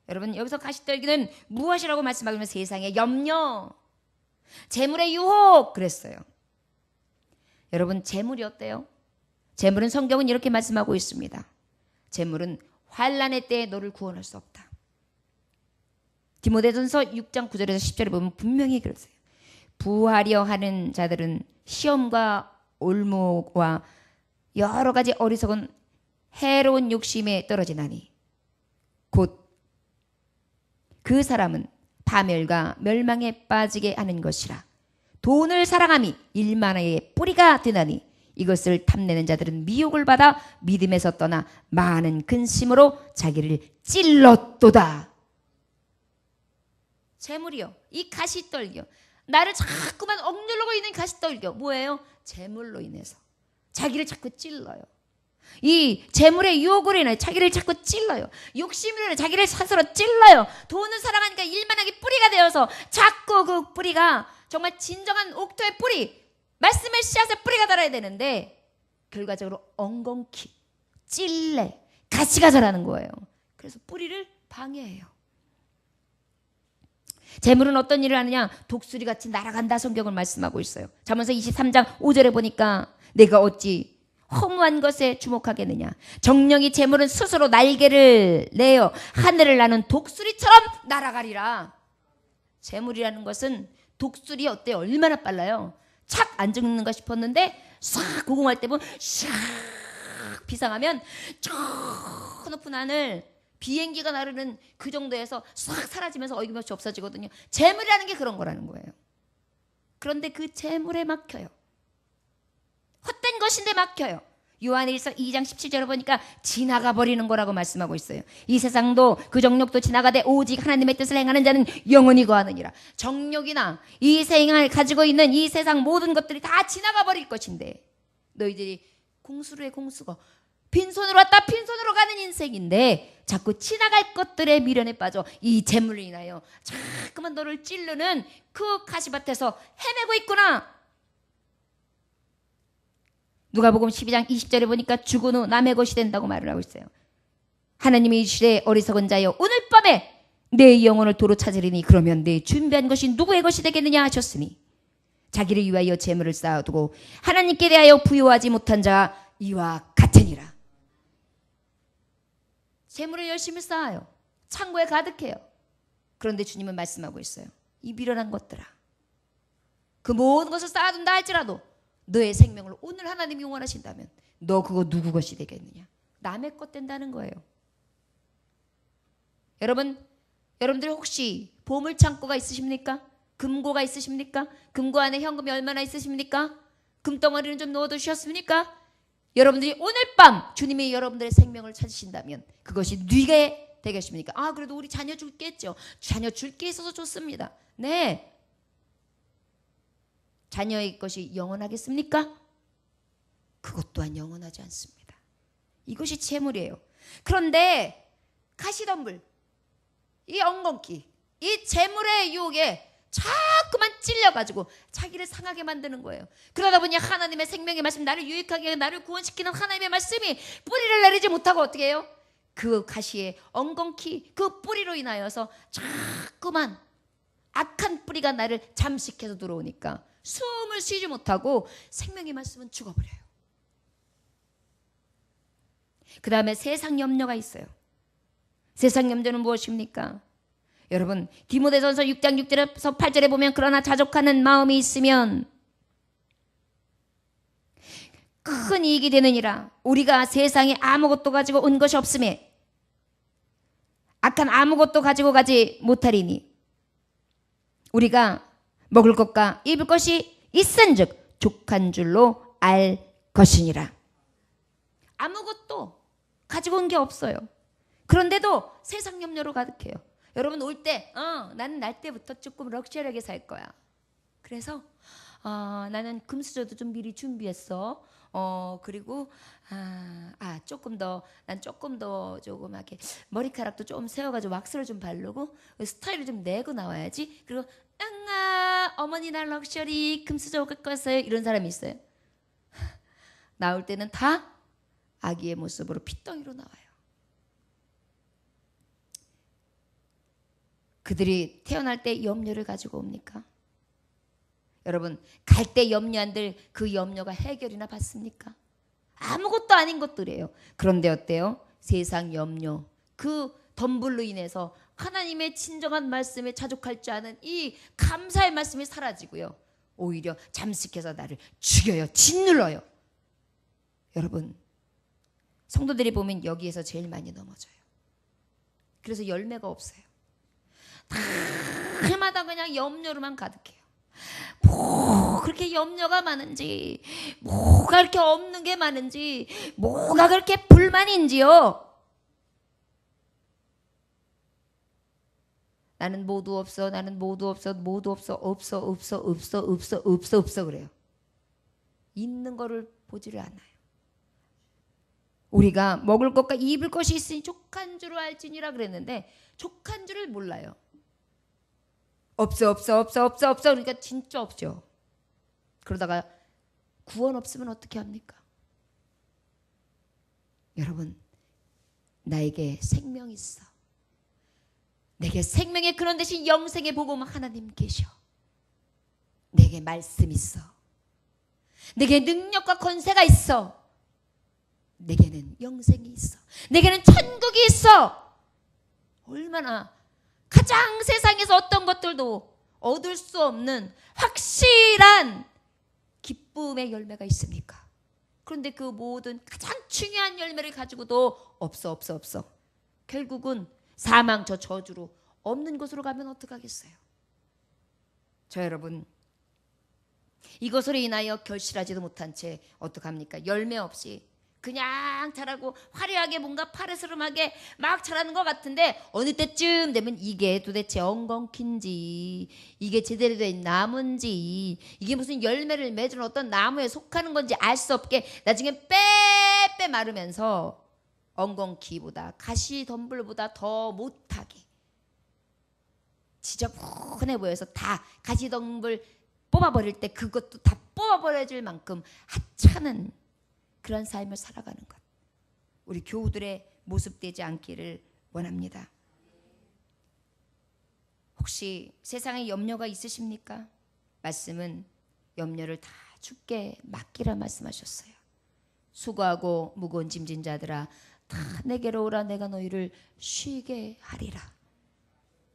여러분, 여기서 가시떨기는 무엇이라고 말씀하시면 세상의 염려, 재물의 유혹 그랬어요. 여러분, 재물이 어때요? 재물은 성경은 이렇게 말씀하고 있습니다. 재물은 환난의 때에 너를 구원할 수 없다. 디모데전서 6장 9절에서 10절에 보면 분명히 그랬어요. 부하려 하는 자들은 시험과 올무와 여러 가지 어리석은 해로운 욕심에 떨어지나니 곧 그 사람은 파멸과 멸망에 빠지게 하는 것이라. 돈을 사랑함이 일만의 뿌리가 되나니 이것을 탐내는 자들은 미혹을 받아 믿음에서 떠나 많은 근심으로 자기를 찔렀도다. 재물이요, 이 가시떨기요, 나를 자꾸만 억누르고 있는 가시떨기요, 뭐예요? 재물로 인해서 자기를 자꾸 찔러요. 이 재물의 유혹으로 인해 자기를 자꾸 찔러요. 욕심으로 인해 자기를 스스로 찔러요. 돈을 사랑하니까 일만하게 뿌리가 되어서 자꾸 그 뿌리가 정말 진정한 옥토의 뿌리, 말씀의 씨앗의 뿌리가 달아야 되는데 결과적으로 엉겅퀴, 찔레, 가시가 자라는 거예요. 그래서 뿌리를 방해해요. 재물은 어떤 일을 하느냐? 독수리같이 날아간다 성경을 말씀하고 있어요. 잠언서 23장 5절에 보니까 내가 어찌 허무한 것에 주목하겠느냐. 정령이 재물은 스스로 날개를 내어 하늘을 나는 독수리처럼 날아가리라. 재물이라는 것은 독수리 어때요? 얼마나 빨라요? 착 안 죽는가 싶었는데 싹 고공할 때 보면 샥 비상하면 저 높은 하늘 비행기가 나르는 그 정도에서 싹 사라지면서 어김없이 없어지거든요. 재물이라는 게 그런 거라는 거예요. 그런데 그 재물에 막혀요. 헛된 것인데 막혀요. 요한일서 2장 17절에 보니까 지나가 버리는 거라고 말씀하고 있어요. 이 세상도 그 정욕도 지나가되 오직 하나님의 뜻을 행하는 자는 영원히 거하느니라. 정욕이나 이 세상을 가지고 있는 이 세상 모든 것들이 다 지나가 버릴 것인데 너희들이 공수로 해 공수고 빈손으로 왔다 빈손으로 가는 인생인데 자꾸 지나갈 것들의 미련에 빠져 이 재물로 인하여 자꾸만 너를 찌르는 그 가시밭에서 헤매고 있구나. 누가복음 12장 20절에 보니까 죽은 후 남의 것이 된다고 말을 하고 있어요. 하나님이 이르시되 어리석은 자여 오늘 밤에 내 영혼을 도로 찾으리니 그러면 내 준비한 것이 누구의 것이 되겠느냐 하셨으니 자기를 위하여 재물을 쌓아두고 하나님께 대하여 부요하지 못한 자 이와 같으니라. 재물을 열심히 쌓아요. 창고에 가득해요. 그런데 주님은 말씀하고 있어요. 이 미련한 것들아. 그 모든 것을 쌓아둔다 할지라도 너의 생명을 오늘 하나님이 원하신다면 너 그거 누구 것이 되겠느냐. 남의 것 된다는 거예요. 여러분들 혹시 보물창고가 있으십니까? 금고가 있으십니까? 금고 안에 현금이 얼마나 있으십니까? 금덩어리는 좀 넣어두셨습니까? 여러분들이 오늘 밤 주님이 여러분들의 생명을 찾으신다면 그것이 누게 되겠습니까? 아 그래도 우리 자녀 줄겠죠. 자녀 줄 게 있어서 좋습니다. 네. 자녀의 것이 영원하겠습니까? 그것 또한 영원하지 않습니다. 이것이 재물이에요. 그런데 가시덤불, 이 엉겅퀴, 이 재물의 유혹에 자꾸만 찔려가지고 자기를 상하게 만드는 거예요. 그러다 보니 하나님의 생명의 말씀, 나를 유익하게 나를 구원시키는 하나님의 말씀이 뿌리를 내리지 못하고 어떻게 해요? 그 가시의 엉겅퀴 그 뿌리로 인하여서 자꾸만 악한 뿌리가 나를 잠식해서 들어오니까 숨을 쉬지 못하고 생명의 말씀은 죽어버려요. 그 다음에 세상 염려가 있어요. 세상 염려는 무엇입니까? 여러분 디모데전서 6장 6절에서 8절에 보면 그러나 자족하는 마음이 있으면 큰 이익이 되느니라. 우리가 세상에 아무것도 가지고 온 것이 없음에 악한 아무것도 가지고 가지 못하리니 우리가 먹을 것과 입을 것이 있은즉 족한 줄로 알 것이니라. 아무것도 가지고 온 게 없어요. 그런데도 세상 염려로 가득해요. 여러분 올 때 나는 날 때부터 조금 럭셔리하게 살 거야. 그래서 나는 금수저도 좀 미리 준비했어. 그리고 조금 더 조그맣게 머리카락도 좀 세워가지고 왁스를 좀 바르고 스타일을 좀 내고 나와야지. 그리고 어머니 날 럭셔리 금수저 갖고 왔어요. 이런 사람이 있어요. 나올 때는 다 아기의 모습으로 핏덩이로 나와요. 그들이 태어날 때 염려를 가지고 옵니까? 여러분 갈 때 염려한들 그 염려가 해결이나 받습니까? 아무것도 아닌 것들이에요. 그런데 어때요? 세상 염려 그 덤불로 인해서 하나님의 진정한 말씀에 자족할 줄 아는 이 감사의 말씀이 사라지고요. 오히려 잠식해서 나를 죽여요. 짓눌러요. 여러분 성도들이 보면 여기에서 제일 많이 넘어져요. 그래서 열매가 없어요. 해마다 그냥 염려로만 가득해요. 뭐 그렇게 염려가 많은지, 뭐가 그렇게 없는 게 많은지, 뭐가 그렇게 불만인지요. 나는 모두 없어, 나는 모두 없어, 모두 없어, 없어 그래요. 있는 거를 보지를 않아요. 우리가 먹을 것과 입을 것이 있으니 족한 줄을 알지니라 그랬는데 족한 줄을 몰라요. 없어. 그러니까 진짜 없죠. 그러다가 구원 없으면 어떻게 합니까? 여러분, 나에게 생명이 있어. 내게 생명의 근원 대신 영생의 복음 하나님 계셔. 내게 말씀 있어. 내게 능력과 권세가 있어. 내게는 영생이 있어. 내게는 천국이 있어. 얼마나 가장 세상에서 어떤 것들도 얻을 수 없는 확실한 기쁨의 열매가 있습니까? 그런데 그 모든 가장 중요한 열매를 가지고도 없어. 결국은 사망 저 저주로 없는 곳으로 가면 어떡하겠어요? 저 여러분, 이것으로 인하여 결실하지도 못한 채 어떡합니까? 열매 없이 그냥 자라고 화려하게 뭔가 파르스름하게 막 자라는 것 같은데 어느 때쯤 되면 이게 도대체 엉겅퀴인지 이게 제대로 된 나무인지 이게 무슨 열매를 맺은 어떤 나무에 속하는 건지 알 수 없게 나중에 빼빼 마르면서 엉겅퀴보다 가시덤불보다 더 못하게 지저분해 보여서 다 가시덤불 뽑아버릴 때 그것도 다 뽑아버려질 만큼 하찮은 그런 삶을 살아가는 것, 우리 교우들의 모습 되지 않기를 원합니다. 혹시 세상에 염려가 있으십니까? 말씀은 염려를 다 주께 맡기라 말씀하셨어요. 수고하고 무거운 짐진 자들아 다 내게로 오라. 내가 너희를 쉬게 하리라.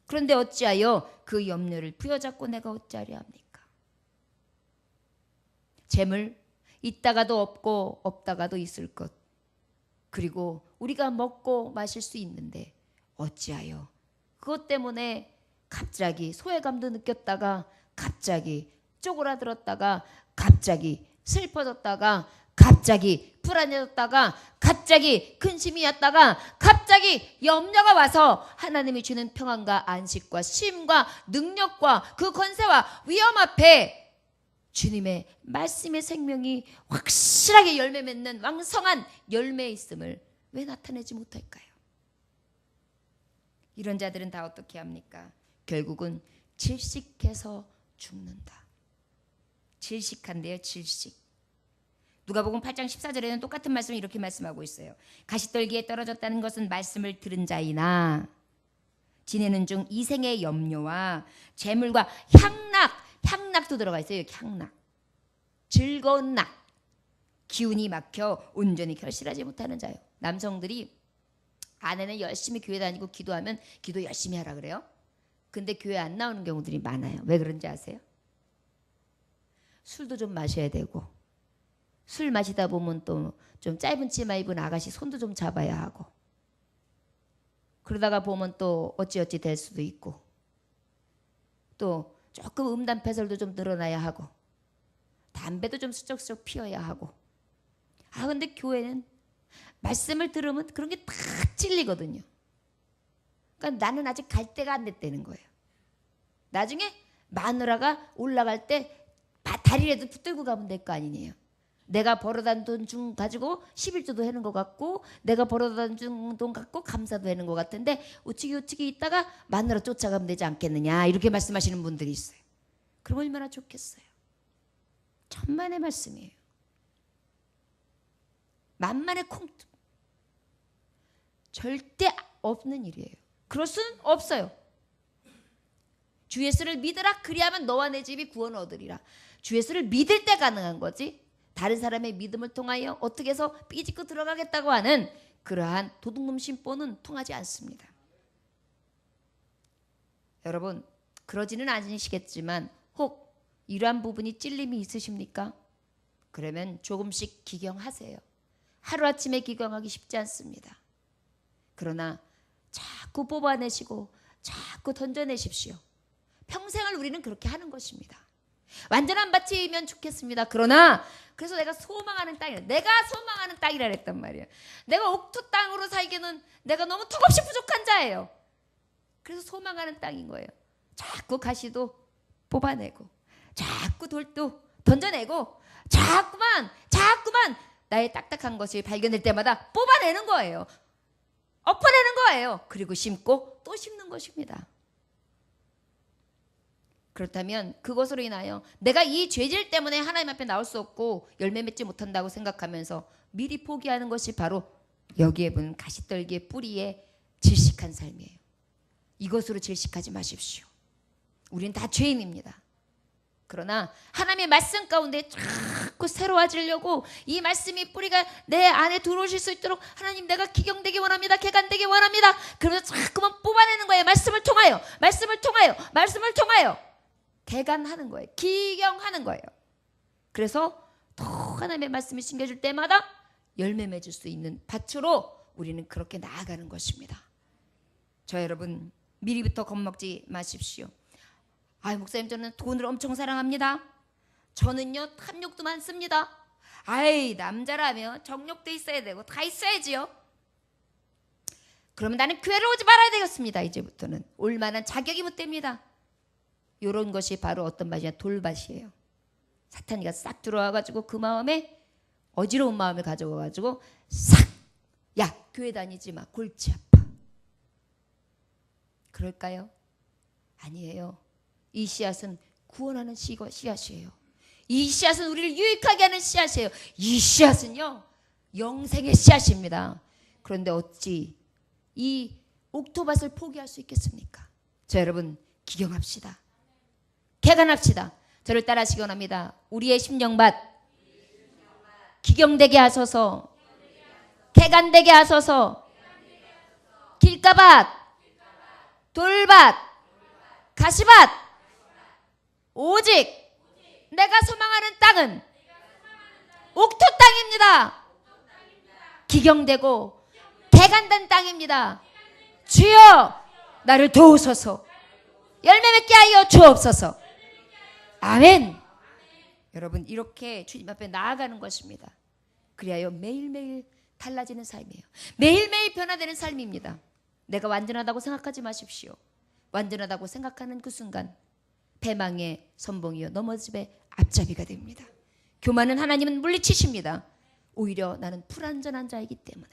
그런데 어찌하여 그 염려를 부여잡고 내가 어찌하려 합니까? 재물 있다가도 없고 없다가도 있을 것, 그리고 우리가 먹고 마실 수 있는데 어찌하여 그것 때문에 갑자기 소외감도 느꼈다가 갑자기 쪼그라들었다가 갑자기 슬퍼졌다가 갑자기 불안해졌다가 갑자기 근심이 왔다가 갑자기 염려가 와서 하나님이 주는 평안과 안식과 쉼과 능력과 그 권세와 위험 앞에 주님의 말씀의 생명이 확실하게 열매 맺는 왕성한 열매에 있음을 왜 나타내지 못할까요? 이런 자들은 다 어떻게 합니까? 결국은 질식해서 죽는다. 질식한데요, 질식. 누가복음 8장 14절에는 똑같은 말씀을 이렇게 말씀하고 있어요. 가시떨기에 떨어졌다는 것은 말씀을 들은 자이나 지내는 중 이생의 염려와 재물과 향락도 들어가 있어요. 향락, 즐거운 낙, 기운이 막혀 온전히 결실하지 못하는 자요. 남성들이 아내는 열심히 교회 다니고 기도하면 기도 열심히 하라 그래요. 근데 교회 안 나오는 경우들이 많아요. 왜 그런지 아세요? 술도 좀 마셔야 되고, 술 마시다 보면 또 좀 짧은 치마 입은 아가씨 손도 좀 잡아야 하고, 그러다가 보면 또 어찌어찌 될 수도 있고, 또 조금 음담패설도 좀 늘어나야 하고, 담배도 좀 수적수적 피워야 하고. 근데 교회는 말씀을 들으면 그런 게 다 찔리거든요. 그러니까 나는 아직 갈 때가 안 됐다는 거예요. 나중에 마누라가 올라갈 때 다리라도 붙들고 가면 될 거 아니에요. 내가 벌어다 돈 중 가지고 11조도 하는 것 같고, 내가 벌어다 돈 갖고 감사도 하는 것 같은데 우치기 있다가 마누라 쫓아가면 되지 않겠느냐, 이렇게 말씀하시는 분들이 있어요. 그럼 얼마나 좋겠어요. 천만의 말씀이에요. 만만의 콩, 절대 없는 일이에요. 그럴 수는 없어요. 주 예수를 믿으라, 그리하면 너와 내 집이 구원을 얻으리라. 주 예수를 믿을 때 가능한 거지, 다른 사람의 믿음을 통하여 어떻게 해서 삐짓고 들어가겠다고 하는 그러한 도둑놈 심보는 통하지 않습니다. 여러분, 그러지는 않으시겠지만 혹 이러한 부분이 찔림이 있으십니까? 그러면 조금씩 기경하세요. 하루아침에 기경하기 쉽지 않습니다. 그러나 자꾸 뽑아내시고 자꾸 던져내십시오. 평생을 우리는 그렇게 하는 것입니다. 완전한 밭이면 좋겠습니다. 그러나 그래서 내가 소망하는 땅이라 했단 말이에요. 내가 옥토 땅으로 살기는 내가 너무 턱없이 부족한 자예요. 그래서 소망하는 땅인 거예요. 자꾸 가시도 뽑아내고 자꾸 돌도 던져내고 자꾸만 나의 딱딱한 것이 발견될 때마다 뽑아내는 거예요. 엎어내는 거예요. 그리고 심고 또 심는 것입니다. 그렇다면 그것으로 인하여 내가 이 죄질 때문에 하나님 앞에 나올 수 없고 열매 맺지 못한다고 생각하면서 미리 포기하는 것이 바로 여기에 보면 가시떨기의 뿌리에 질식한 삶이에요. 이것으로 질식하지 마십시오. 우리는 다 죄인입니다. 그러나 하나님의 말씀 가운데 자꾸 새로워지려고 이 말씀이 뿌리가 내 안에 들어오실 수 있도록 하나님 내가 기경되기 원합니다. 개간되기 원합니다. 그러면서 자꾸만 뽑아내는 거예요. 말씀을 통하여 말씀을 통하여 말씀을 통하여 개간하는 거예요. 기경하는 거예요. 그래서 더 하나님의 말씀이 심겨질 때마다 열매 맺을 수 있는 밭으로 우리는 그렇게 나아가는 것입니다. 저 여러분 미리부터 겁먹지 마십시오. 아, 목사님 저는 돈을 엄청 사랑합니다. 저는요 탐욕도 많습니다. 아이, 남자라면 정욕도 있어야 되고 다 있어야지요. 그러면 나는 교회를 오지 말아야 되겠습니다. 이제부터는 올 만한 자격이 못 됩니다. 이런 것이 바로 어떤 밭이냐, 돌밭이에요. 사탄이가 싹 들어와가지고 그 마음에 어지러운 마음을 가져가가지고 싹, 야 교회 다니지 마, 골치 아파. 그럴까요? 아니에요. 이 씨앗은 구원하는 씨앗이에요. 이 씨앗은 우리를 유익하게 하는 씨앗이에요. 이 씨앗은요 영생의 씨앗입니다. 그런데 어찌 이 옥토밭을 포기할 수 있겠습니까? 자, 여러분 기경합시다. 개간합시다. 저를 따라하시기 원합니다. 우리의 심령밭 기경되게 하소서. 개간되게 하소서. 길가밭, 돌밭, 가시밭, 오직 내가 소망하는 땅은 옥토 땅입니다. 기경되고 개간된 땅입니다. 주여 나를 도우소서. 열매 맺게 하여 주옵소서. 아멘. 여러분 이렇게 주님 앞에 나아가는 것입니다. 그리하여 매일매일 달라지는 삶이에요. 매일매일 변화되는 삶입니다. 내가 완전하다고 생각하지 마십시오. 완전하다고 생각하는 그 순간 패망의 선봉이요 넘어짐의 앞잡이가 됩니다. 교만은 하나님은 물리치십니다. 오히려 나는 불완전한 자이기 때문에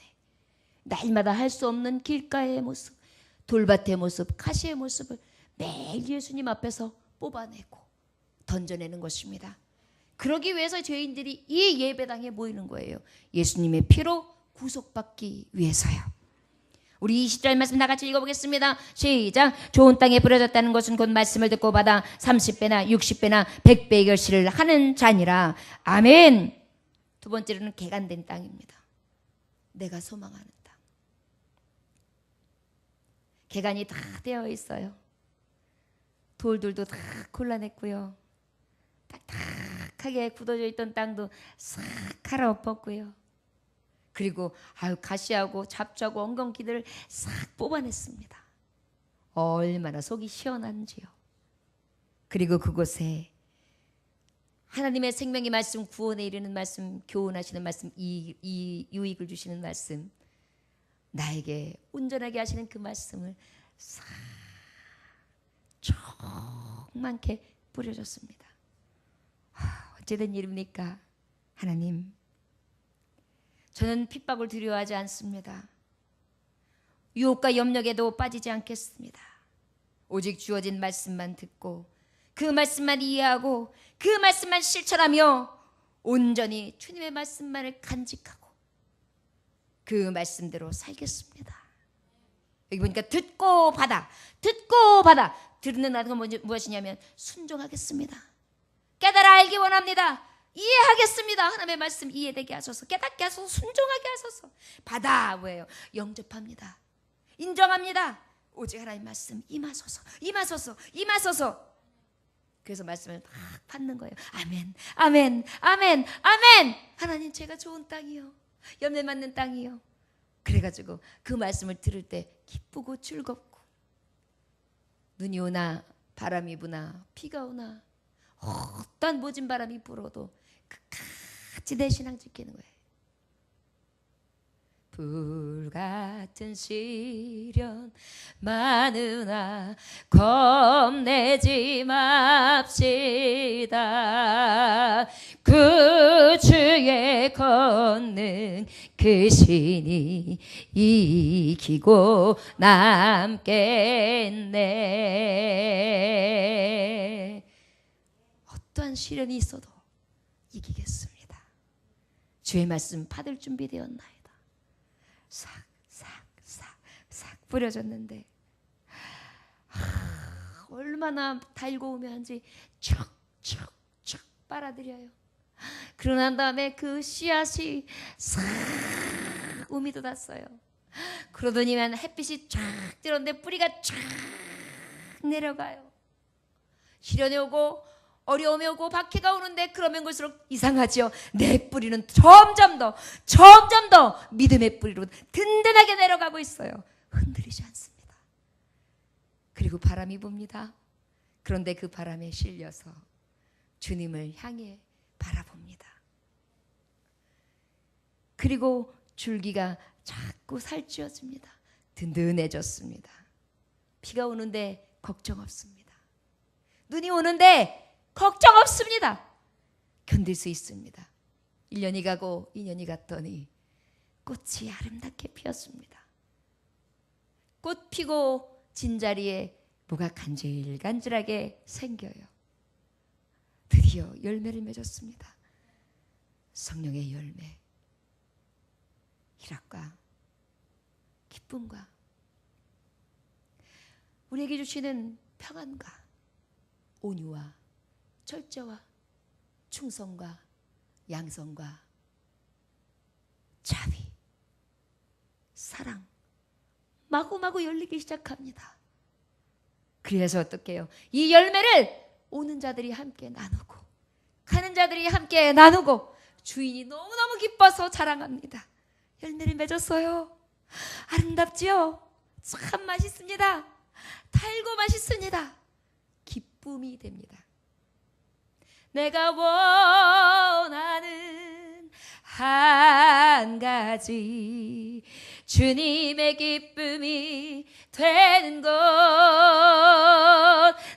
날마다 할 수 없는 길가의 모습, 돌밭의 모습, 가시의 모습을 매일 예수님 앞에서 뽑아내고 던져내는 것입니다. 그러기 위해서 죄인들이 이 예배당에 모이는 거예요. 예수님의 피로 구속받기 위해서요. 우리 20절 말씀 다 같이 읽어보겠습니다. 시작. 좋은 땅에 뿌려졌다는 것은 곧 말씀을 듣고 받아 30배나 60배나 100배의 결실을 하는 자니라. 아멘. 두 번째로는 개간된 땅입니다. 내가 소망하는 땅. 개간이 다 되어 있어요. 돌들도 다 골라냈고요. 딱딱하게 굳어져 있던 땅도 싹 갈아엎었고요. 그리고 가시하고 잡초하고 엉겅퀴들을 싹 뽑아냈습니다. 얼마나 속이 시원한지요. 그리고 그곳에 하나님의 생명의 말씀, 구원에 이르는 말씀, 교훈하시는 말씀, 이 유익을 주시는 말씀, 나에게 온전하게 하시는 그 말씀을 싹 조그맣게 뿌려줬습니다. 어찌된 일입니까? 하나님, 저는 핍박을 두려워하지 않습니다. 유혹과 염려에도 빠지지 않겠습니다. 오직 주어진 말씀만 듣고 그 말씀만 이해하고 그 말씀만 실천하며 온전히 주님의 말씀만을 간직하고 그 말씀대로 살겠습니다. 여기 보니까 듣고 받아, 듣고 받아. 듣는 나가 무엇이냐면 순종하겠습니다. 깨달아 알기 원합니다. 이해하겠습니다. 하나님의 말씀 이해되게 하소서. 깨닫게 하소서. 순종하게 하소서. 받아 뭐예요? 영접합니다. 인정합니다. 오직 하나님 말씀 임하소서. 임하소서. 임하소서. 그래서 말씀을 막 받는 거예요. 아멘. 아멘. 아멘. 아멘. 하나님 제가 좋은 땅이요. 열매 맺는 땅이요. 그래가지고 그 말씀을 들을 때 기쁘고 즐겁고 눈이 오나 바람이 부나 비가 오나 어떤 모진 바람이 불어도 끝까지 내 신앙 지키는 거예요. 불같은 시련 많으나 겁내지 맙시다. 그 주의 권능 그 신이 이기고 남겠네. 어떠한 시련이 있어도 이기겠습니다. 주의 말씀 받을 준비되었나이다. 싹 뿌려졌는데 얼마나 달고 오면지 척척척 빨아들여요. 그러고 난 다음에 그 씨앗이 싹 우미 돋았어요. 그러더니만 햇빛이 쫙 들었는데 뿌리가 쫙 내려가요. 시련이 오고 어려움이 오고 박해가 오는데 그러면 그럴수록 이상하지요. 내 뿌리는 점점 더 믿음의 뿌리로 든든하게 내려가고 있어요. 흔들리지 않습니다. 그리고 바람이 붑니다. 그런데 그 바람에 실려서 주님을 향해 바라봅니다. 그리고 줄기가 자꾸 살찌워집니다. 든든해졌습니다. 비가 오는데 걱정 없습니다. 눈이 오는데 걱정 없습니다. 견딜 수 있습니다. 1년이 가고 2년이 갔더니 꽃이 아름답게 피었습니다. 꽃 피고 진자리에 뭐가 간질간질하게 생겨요. 드디어 열매를 맺었습니다. 성령의 열매. 희락과 기쁨과 우리에게 주시는 평안과 온유와 절제와 충성과 양성과 자비, 사랑 마구마구 열리기 시작합니다. 그래서 어떻게 해요? 이 열매를 오는 자들이 함께 나누고 가는 자들이 함께 나누고 주인이 너무너무 기뻐서 자랑합니다. 열매를 맺었어요. 아름답지요? 참 맛있습니다. 달고 맛있습니다. 기쁨이 됩니다. 내가 원하는 한 가지 주님의 기쁨이 되는 것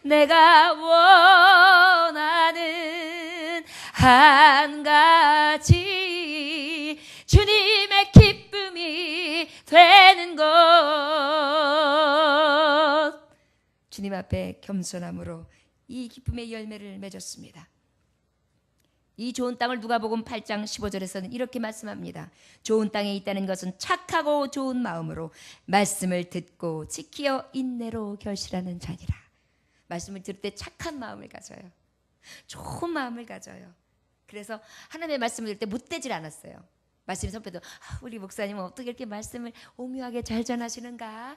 내가 원하는 한 가지 주님의 기쁨이 되는 것 주님 앞에 겸손함으로 이 기쁨의 열매를 맺었습니다. 이 좋은 땅을 누가복음 8장 15절에서는 이렇게 말씀합니다. 좋은 땅에 있다는 것은 착하고 좋은 마음으로 말씀을 듣고 지키어 인내로 결실하는 자니라. 말씀을 들을 때 착한 마음을 가져요. 좋은 마음을 가져요. 그래서 하나님의 말씀을 들을 때 못되질 않았어요. 말씀이 선배도 우리 목사님은 어떻게 이렇게 말씀을 오묘하게 잘 전하시는가?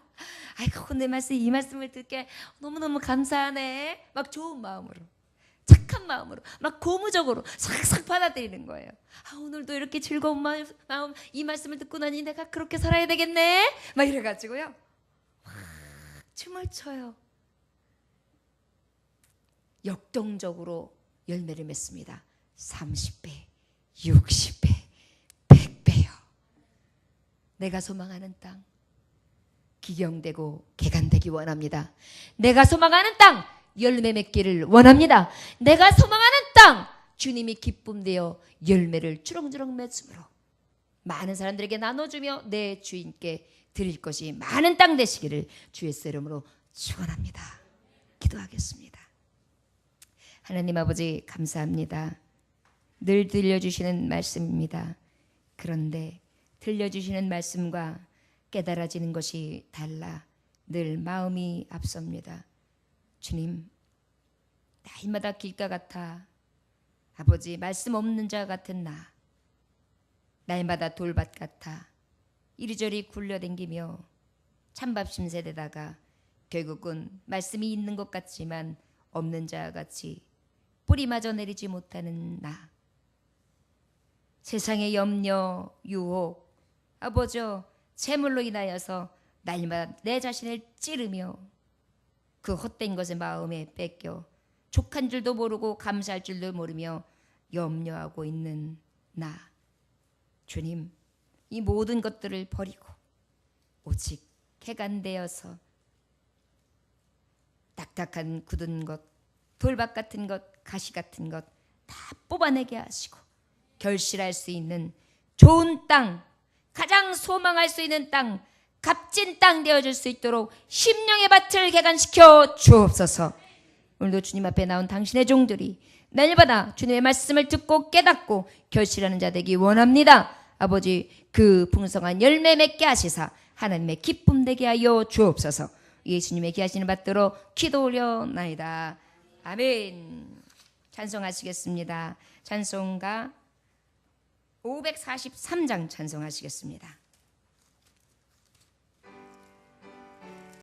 아이고 내 말씀 이 말씀을 듣게 너무너무 감사하네. 막 좋은 마음으로 착한 마음으로 막 고무적으로 싹싹 받아들이는 거예요. 오늘도 이렇게 즐거운 마음 이 말씀을 듣고 나니 내가 그렇게 살아야 되겠네 막 이래가지고요 확 춤을 춰요. 역동적으로 열매를 맺습니다. 30배 60배 100배요 내가 소망하는 땅 기경되고 개간되기 원합니다. 내가 소망하는 땅 열매 맺기를 원합니다. 내가 소망하는 땅 주님이 기쁨되어 열매를 주렁주렁 맺음으로 많은 사람들에게 나눠주며 내 주인께 드릴 것이 많은 땅 되시기를 주 예수 이름으로 축원합니다. 기도하겠습니다. 하나님 아버지 감사합니다. 늘 들려주시는 말씀입니다. 그런데 들려주시는 말씀과 깨달아지는 것이 달라 늘 마음이 앞섭니다. 주님, 날마다 길가 같아 아버지 말씀 없는 자 같은 나 날마다 돌밭 같아 이리저리 굴려댕기며 찬밥심 세대다가 결국은 말씀이 있는 것 같지만 없는 자 같이 뿌리마저 내리지 못하는 나 세상의 염려, 유혹, 아버저 재물로 인하여서 날마다 내 자신을 찌르며 그 헛된 것을 마음에 뺏겨 족한 줄도 모르고 감사할 줄도 모르며 염려하고 있는 나 주님 이 모든 것들을 버리고 오직 개간되어서 딱딱한 굳은 것 돌밭 같은 것 가시 같은 것 다 뽑아내게 하시고 결실할 수 있는 좋은 땅 가장 소망할 수 있는 땅 값진 땅 되어줄 수 있도록 심령의 밭을 개간시켜 주옵소서. 오늘도 주님 앞에 나온 당신의 종들이 날마다 주님의 말씀을 듣고 깨닫고 결실하는 자 되기 원합니다. 아버지 그 풍성한 열매 맺게 하시사 하나님의 기쁨 되게 하여 주옵소서. 예수님의 귀하시는 받들어 기도 올려나이다. 아멘. 찬송하시겠습니다. 찬송가 543장 찬송하시겠습니다.